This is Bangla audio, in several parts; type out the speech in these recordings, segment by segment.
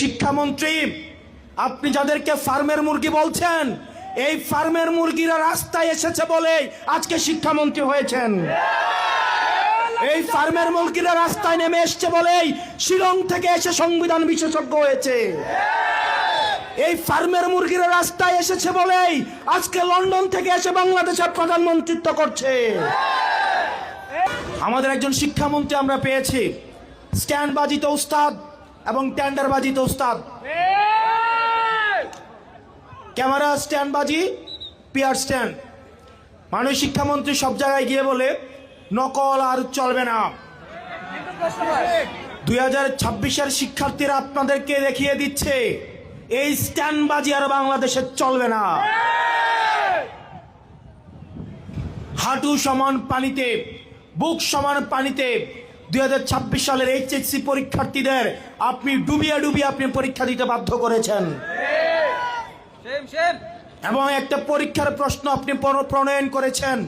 শিক্ষামন্ত্রী, আপনি যাদেরকে ফার্মের মুরগি বলছেন, এই ফার্মের মুরগিরা রাস্তায় এসেছে বলে আজকে শিক্ষামন্ত্রী হয়েছেন। এই ফার্মের মুরগিরা রাস্তায় নেমে এসছে বলেই শিলং থেকে এসে সংবিধান বিশেষজ্ঞ হয়েছে। এই ফার্মের মুরগিরা রাস্তায় এসেছে বলেই আজকে লন্ডন থেকে এসে বাংলাদেশের প্রধানমন্ত্রিত্ব করছে। আমাদের একজন শিক্ষামন্ত্রী আমরা পেয়েছি, স্ট্যান্ড বাজিতে উস্তাদ এবং টেন্ডার বাজিতে উস্তাদ। ক্যামেরা স্ট্যান্ড বাজি, পিয়ার স্ট্যান্ড। মাননীয় শিক্ষামন্ত্রী সব জায়গায় গিয়ে বলে নকল আর চলবে না। 2026-এর শিক্ষার্থীরা আপনাদেরকে দেখিয়ে দিচ্ছে এই স্ট্যান্ড বাজি আর বাংলাদেশে চলবে না। হাঁটু সমান পানিতে, বুক সমান পানিতে 2026 সালের এইচএসসি পরীক্ষার্থীদের আপনি ডুবিয়ে ডুবিয়ে আপনি পরীক্ষা দিতে বাধ্য করেছেন। এবং একটা পরীক্ষার প্রশ্ন আপনি প্রণয়ন করেছেন।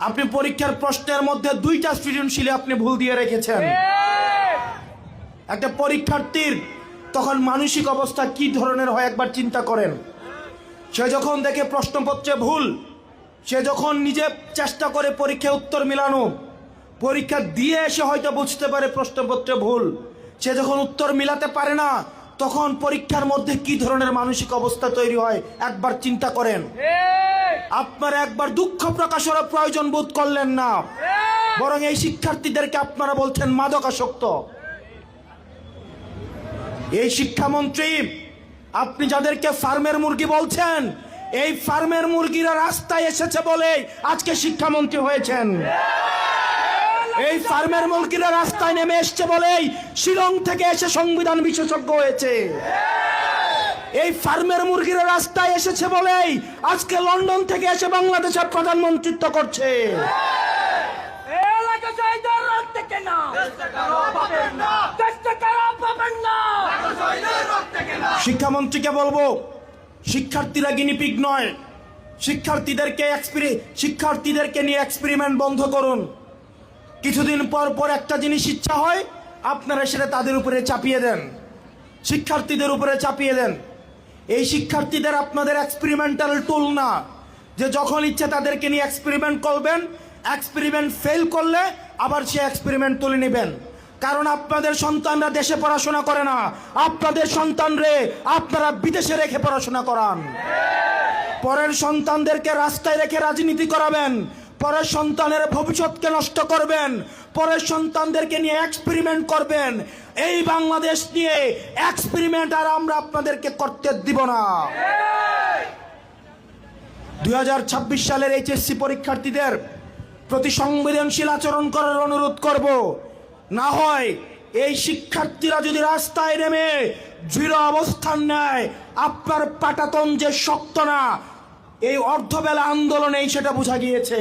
আপনি পরীক্ষার প্রশ্নের মধ্যে 2টা সৃজনশীলে আপনি ভুল দিয়ে রেখেছেন। একটা পরীক্ষার্থীর তখন মানসিক অবস্থা কি ধরনের হয় একবার চিন্তা করেন। সে যখন দেখে প্রশ্নপত্রে ভুল, সে যখন নিজে চেষ্টা করে পরীক্ষায় উত্তর মিলানো, পরীক্ষা দিয়ে এসে হয়তো বুঝতে পারে প্রশ্নপত্রে ভুল, সে যখন উত্তর মিলাতে পারে না, তখন পরীক্ষার মধ্যে কি ধরনের মানসিক অবস্থা তৈরি হয় একবার চিন্তা করেন। আপনারা একবার দুঃখ প্রকাশের প্রয়োজন বোধ করলেন না, বরং এই শিক্ষার্থীদেরকে আপনারা বলছেন মাদকাসক্ত। এই শিক্ষামন্ত্রী, আপনি যাদেরকে ফার্মের মুরগি বলছেন, এই ফার্মের মুরগিরা রাস্তায় এসেছে বলে আজকে শিক্ষামন্ত্রী হয়েছেন। এই ফার্মের মুরগিরা রাস্তায় নেমে এসছে বলেই শিলং থেকে এসে সংবিধান বিশেষজ্ঞ হয়েছে। এই ফার্মের মুরগিরা রাস্তায় এসেছে বলেই আজকে লন্ডন থেকে এসে বাংলাদেশের প্রধানমন্ত্রিত্ব করছে। শিক্ষামন্ত্রীকে বলবো, শিক্ষার্থীরা গিনিপিগ নয়। শিক্ষার্থীদেরকে নিয়ে এক্সপেরিমেন্ট বন্ধ করুন। কিছুদিন পর পর একটা জিনিস ইচ্ছা হয়, আপনারা সেটা তাদের উপরে চাপিয়ে দেন, শিক্ষার্থীদের উপরে চাপিয়ে দেন। এই শিক্ষার্থীদের আপনাদের এক্সপেরিমেন্টাল টুল না, যে যখন ইচ্ছে তাদেরকে নিয়ে এক্সপেরিমেন্ট করবেন, এক্সপেরিমেন্ট ফেল করলে আবার সে এক্সপেরিমেন্ট তুলে নেবেন। কারণ আপনাদের সন্তানরা দেশে পড়াশোনা করে না, আপনাদের সন্তানরে আপনারা বিদেশে রেখে পড়াশোনা করান। পরের সন্তানদেরকে রাস্তায় রেখে রাজনীতি করাবেন, পরের সন্তানের ভবিষ্যৎকে নষ্ট করবেন, পরের সন্তানদেরকে নিয়ে এক্সপেরিমেন্ট করবেন। এই বাংলাদেশ নিয়ে এক্সপেরিমেন্ট আর আমরা আপনাদেরকে করতে দিব না। 2026 সালের এইচএসসি পরীক্ষার্থীদের প্রতি সংবেদনশীল আচরণ করার অনুরোধ করব। না হয় এই শিক্ষার্থীরা যদি রাস্তায় নেমে দৃঢ় অবস্থান নেয়, আপনার পাটাতন যে শক্ত না, এই অর্ধবেলা আন্দোলনেই সেটা বোঝা গিয়েছে।